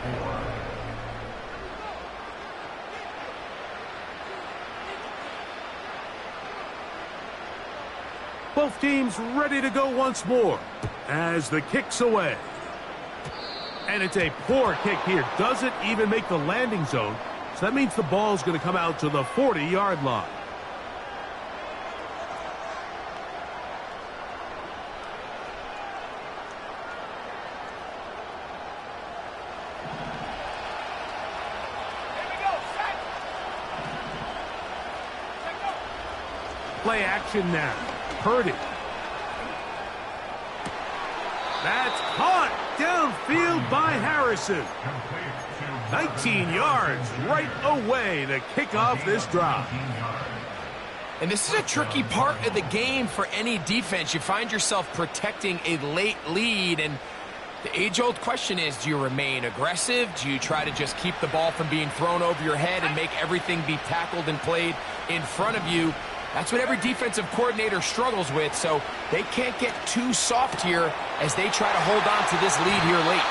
Both teams ready to go once more as the kick's away. And it's a poor kick here. Doesn't even make the landing zone. So that means the ball's going to come out to the 40-yard line. Play action now. Purdy. That's caught downfield by Harrison. 19 yards right away to kick off this drive. And this is a tricky part of the game for any defense. You find yourself protecting a late lead, and the age-old question is, do you remain aggressive? Do you try to just keep the ball from being thrown over your head and make everything be tackled and played in front of you? That's what every defensive coordinator struggles with, so they can't get too soft here as they try to hold on to this lead here late.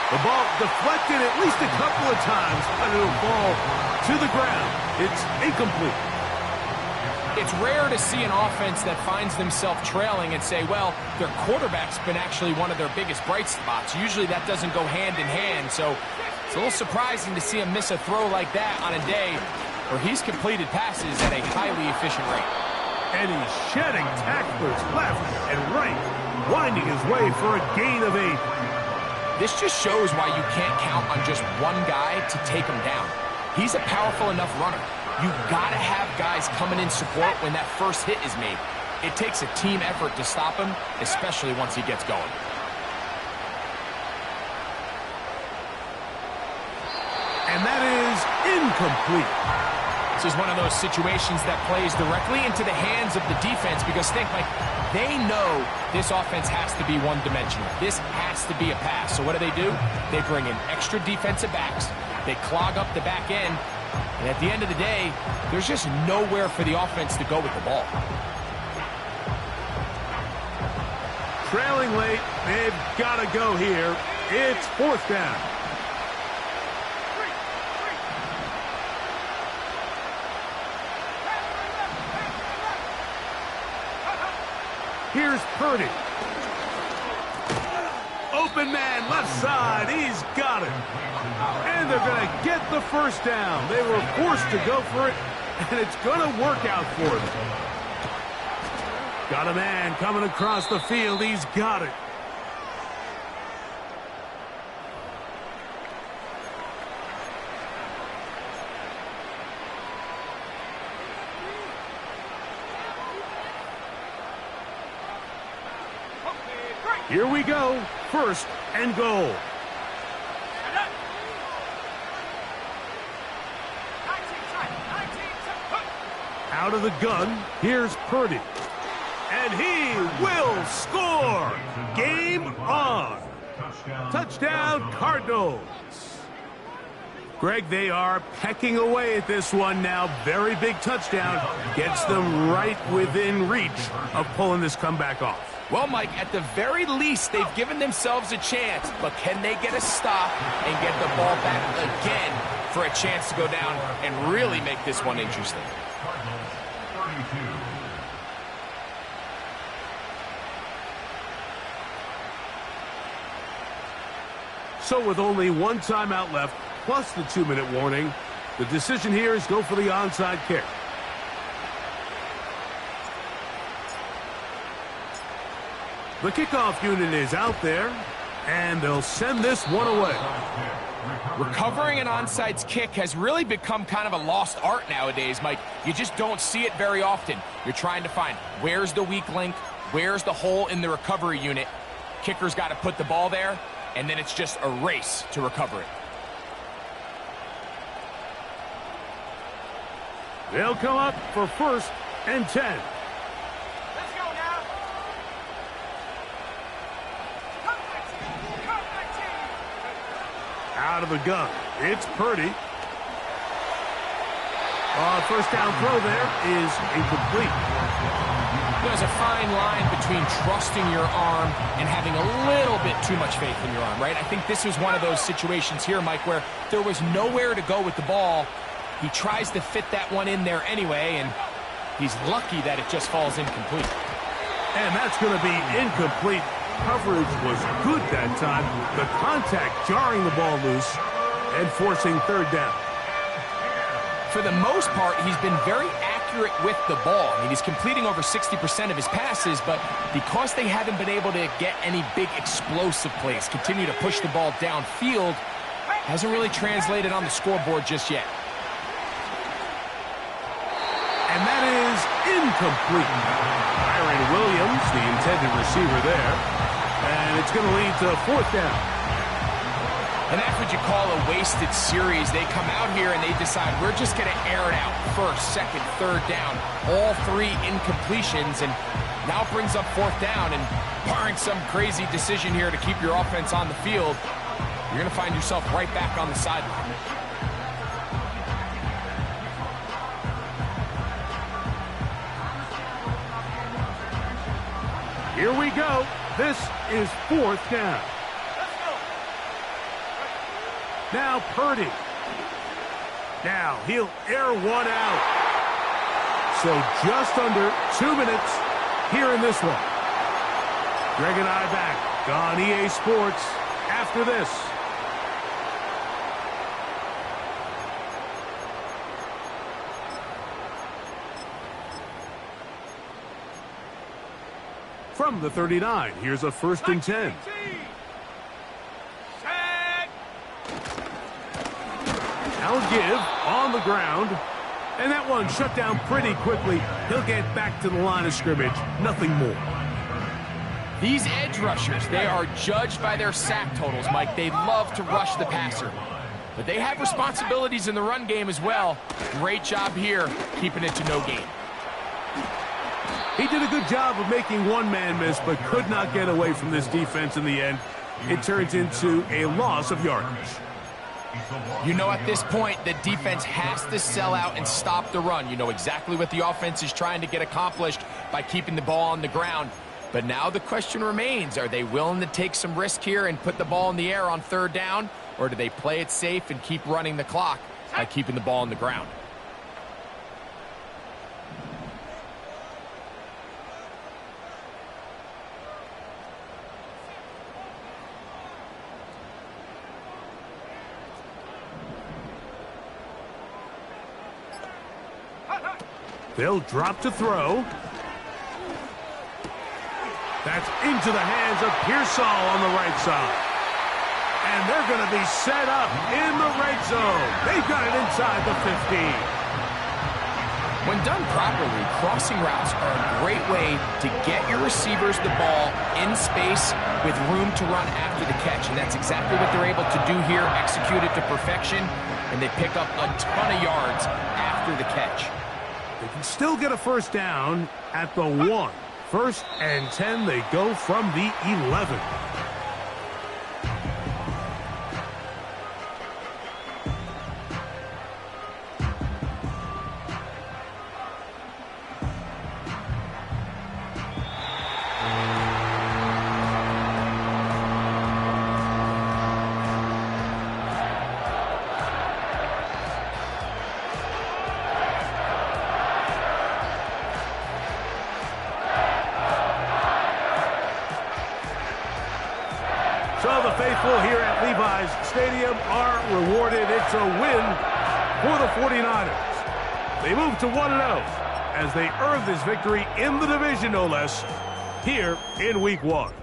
The ball deflected at least a couple of times, but it'll fall to the ground. It's incomplete. It's rare to see an offense that finds themselves trailing and say, well, their quarterback's been actually one of their biggest bright spots. Usually that doesn't go hand in hand, so it's a little surprising to see him miss a throw like that on a day where he's completed passes at a highly efficient rate. And he's shedding tacklers left and right, winding his way for a gain of 8. This just shows why you can't count on just one guy to take him down. He's a powerful enough runner. You've got to have guys coming in support when that first hit is made. It takes a team effort to stop him, especially once he gets going. And that is incomplete. This is one of those situations that plays directly into the hands of the defense because think, Mike, they know this offense has to be one-dimensional. This has to be a pass. So what do? They bring in extra defensive backs. They clog up the back end. And at the end of the day, there's just nowhere for the offense to go with the ball. Trailing late, they've got to go here. It's fourth down. Here's Purdy. Open man, left side. He's got it. And they're going to get the first down. They were forced to go for it, and it's going to work out for them. Got a man coming across the field. He's got it. Here we go. First and goal. Out of the gun, here's Purdy. And he will score. Game on. Touchdown, Cardinals. Greg, they are pecking away at this one now. Very big touchdown. Gets them right within reach of pulling this comeback off. Well, Mike, at the very least, they've given themselves a chance, but can they get a stop and get the ball back again for a chance to go down and really make this one interesting? So with only one timeout left, plus the 2-minute warning, the decision here is go for the onside kick. The kickoff unit is out there, and they'll send this one away. Recovering an onside kick has really become kind of a lost art nowadays, Mike. You just don't see it very often. You're trying to find where's the weak link, where's the hole in the recovery unit. Kicker's got to put the ball there, and then it's just a race to recover it. They'll come up for 1st and 10. Let's go now. Come my team. Come my team. Out of the gun, it's Purdy. First down throw there is incomplete. There's a fine line between trusting your arm and having a little bit too much faith in your arm, right? I think this was one of those situations here, Mike, where there was nowhere to go with the ball. He tries to fit that one in there anyway, and he's lucky that it just falls incomplete. And that's going to be incomplete. Coverage was good that time. The contact jarring the ball loose and forcing 3rd down. For the most part, he's been very accurate with the ball. I mean, he's completing over 60% of his passes, but because they haven't been able to get any big explosive plays, continue to push the ball downfield, hasn't really translated on the scoreboard just yet. And that is incomplete. Byron Williams, the intended receiver there. And it's going to lead to 4th down. And that's what you call a wasted series. They come out here and they decide we're just going to air it out. 1st, 2nd, 3rd down. All 3 incompletions, and now it brings up 4th down. And barring some crazy decision here to keep your offense on the field, you're going to find yourself right back on the sideline. Here we go. This is 4th down. Now Purdy. Now he'll air one out. So just under 2 minutes here in this one. Greg and I back on EA Sports after this. From the 39, here's a 1st and 10. Now give on the ground. And that one shut down pretty quickly. He'll get back to the line of scrimmage. Nothing more. These edge rushers, they are judged by their sack totals, Mike. They love to rush the passer. But they have responsibilities in the run game as well. Great job here, keeping it to no gain. He did a good job of making one man miss, but could not get away from this defense in the end. It turns into a loss of yardage. You know, at this point, the defense has to sell out and stop the run. You know exactly what the offense is trying to get accomplished by keeping the ball on the ground. But now the question remains, are they willing to take some risk here and put the ball in the air on 3rd down? Or do they play it safe and keep running the clock by keeping the ball on the ground? They'll drop to throw. That's into the hands of Pearsall on the right side. And they're going to be set up in the red zone. They've got it inside the 15. When done properly, crossing routes are a great way to get your receivers the ball in space with room to run after the catch. And that's exactly what they're able to do here, execute it to perfection, and they pick up a ton of yards after the catch. They can still get a 1st down at the 1. 1st and 10, they go from the 11. faithful here at Levi's Stadium are rewarded. It's a win for the 49ers. They move to 1-0 as they earn this victory in the division, no less, here in Week 1.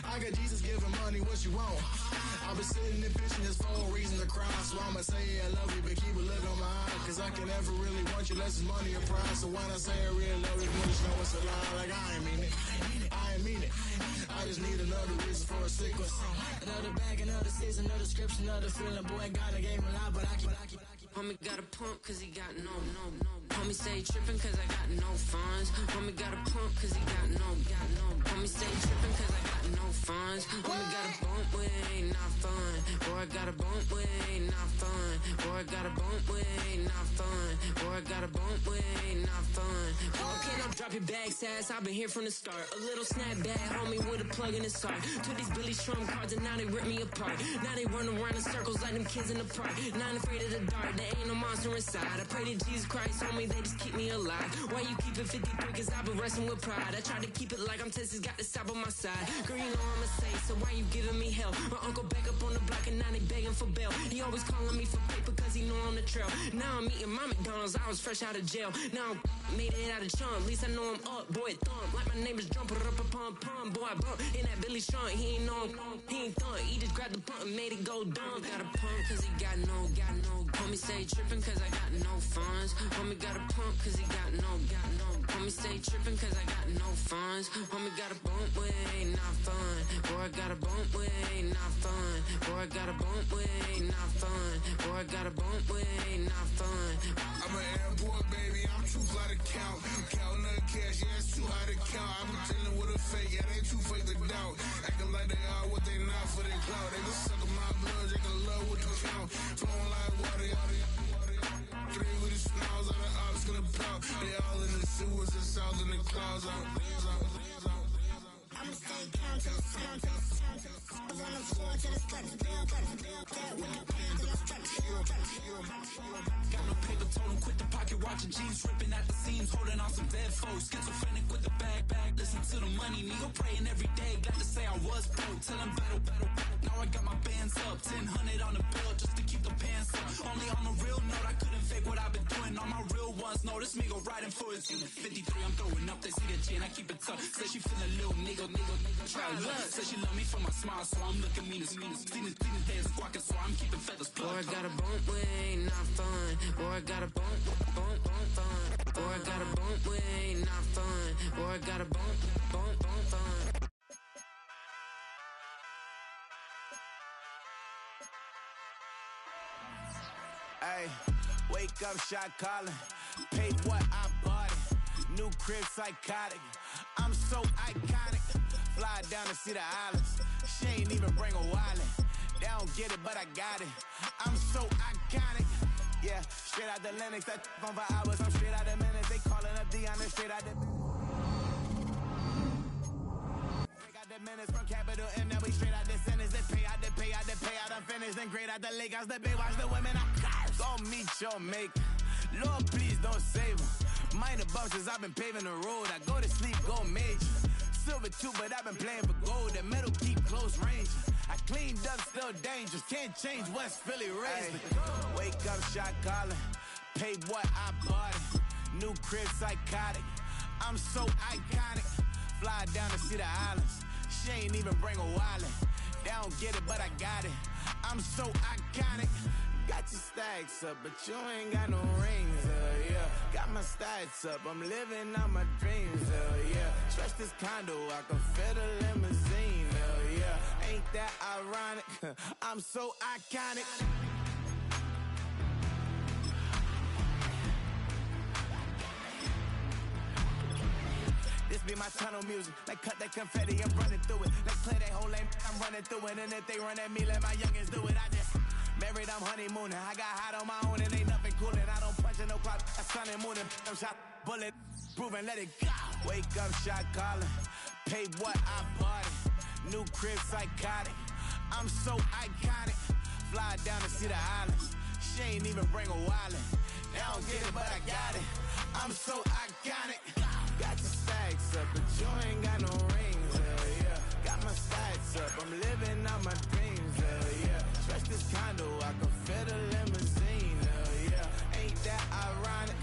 I got Jesus giving money, what you want? I've been sitting in pitching just for a reason to cry. So I'ma say I love you, but keep a look on my eye. Cause I can never really want you less is money or pride. So when I say I really love you, just know it's a lie. Like I ain't mean it, I ain't mean it. I just need another reason for a sequence. Another bag, another season, another description, another feeling. Boy, got a game a lot, but I keep. Homie got a pump cause he got no. Homie stay trippin' cause I got no funds. Homie got a pump cause he got no. Homie stay trippin' cause I got no funds. Homie got a bump with it ain't not fun. Boy, I got a bump with it ain't not fun. Boy, I got a bump with it ain't not fun. Boy, I got a bump with it ain't not fun. Boy, can I drop your bag, sass? I've been here from the start. A little snapback, homie, with a plug in his heart. Took these Billy Strum cards and now they rip me apart. Now they run around in circles like them kids in the park. Not afraid of the dark, there ain't no monster inside. I pray to Jesus Christ, homie, they just keep me alive. Why you keep it 53? Cause I've been wrestling with pride. I try to keep it like I'm Texas, got the South on my side. Girl, you know I'ma say, so why you giving me hell? My uncle back up on the block and now they begging for bail. He always calling me for paper cause he know I'm the trail. Now I'm eating my McDonald's, I was fresh out of jail. Now I made it out of chunk, at least I know I'm up. Boy, thump, like my name is Jumper up a pump. Boy, I bump in that Billy Strong, he ain't know, he ain't thump. He just grabbed the pump and made it go dumb. Got a pump cause he got no. Homie stay trippin' cause I got no funds. Homie got a pump cause he got no. Homie stay trippin' cause I got no funds. Homie got a bump with it ain't not fun. Boy, I got a bump with it ain't not fun. Boy, I got a bump with it ain't not fun. Boy, I got a bump with it ain't not fun. I'm an airport baby, I'm too fly to count. Counting the cash, yeah, it's too high to count. I'm dealing with a fake, yeah, they too fake to doubt. Acting like they are what they not for their clout. They just suckin' my blood, they can love what you count. Flowing like water. Three with the smiles, all the ops gonna pop. They all in the sewers, the south in the clouds. I'ma stay down to the sound, to the sound, to the sound. On the floor to the steps, build, with the pen to the steps. Got no paper, told him quit the pocket, watching jeans, ripping at the seams, holding on some dead folks. Schizophrenic with the bag, listen to the money, nigga praying every day. Glad to say I was broke, till I'm battle. Now I got my bands up, 1000 on the bill just to keep the pants up. Only on the real note, I couldn't fake what I've been doing. All my real ones know this nigga riding for his unit. 53, I'm throwing up, they see the G and I keep it tough. Say she feel a little nigga, try look. Say she love me for my smile, so I'm looking mean as Seen the days and squawking, so I'm keeping feathers plucked. Boy, I got a bump with it ain't not fun. Boy, I got a bump fun. Boy, I got a bump with it ain't not fun. Boy, I got a bump fun. Hey, wake up, shot calling. Paid what I bought it. New crib, psychotic. I'm so iconic. Fly down to see the islands. She ain't even bring a wallet. They don't get it, but I got it. I'm so iconic. Yeah, straight out the Lennox. That on for hours. I'm straight out the minutes. They calling up Dion. Straight out the minutes from Capital M. Now we straight out the sentence. They pay out. I'm finished. Then great out the Lakers. The big watch the women. I curse. Don't meet your maker. Lord, please don't save them. Minor bumps as I've been paving the road. I go to sleep, go major. Silver too, but I've been playing for gold. That metal keep close range. I cleaned up, still dangerous. Can't change West Philly raised. Wake up, shot calling. Pay what I bought it. New crib, psychotic. I'm so iconic. Fly down to see the islands. She ain't even bring a wallet. They don't get it, but I got it. I'm so iconic. Got your stacks up, but you ain't got no rings, yeah. Got my stats up, I'm living out my dreams, yeah. Stretch this condo, I can fit a limousine, yeah. Ain't that ironic? I'm so iconic. This be my tunnel music. Like cut that confetti, I'm running through it. Like clear that whole lane, I'm running through it. And if they run at me, let my youngins do it. I just married, I'm honeymooning. I got hot on my own and ain't nothing coolin'. I don't punch in no clock, I sun and moonin'. I'm shot, bullet, proven, let it go. Wake up, shot calling. Pay what I bought it. New crib, psychotic. I'm so iconic. Fly down to see the islands. She ain't even bring a wallet. They don't get it, but I got it. I'm so iconic. Got your stacks up, but you ain't got no rings, yeah. Got my stacks up, I'm living out my dreams, yeah. Stretch this condo, I can fit a limousine, yeah. Ain't that ironic?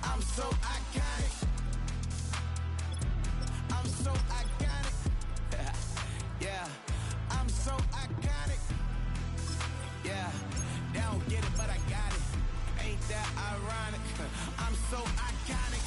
I'm so iconic. I'm so iconic. Yeah, I'm so iconic. Yeah, they don't get it, but I got it. Ain't that ironic? I'm so iconic.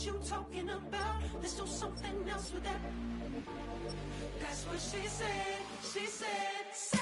You talking about? Let's do something else with that. That's what she said. She said.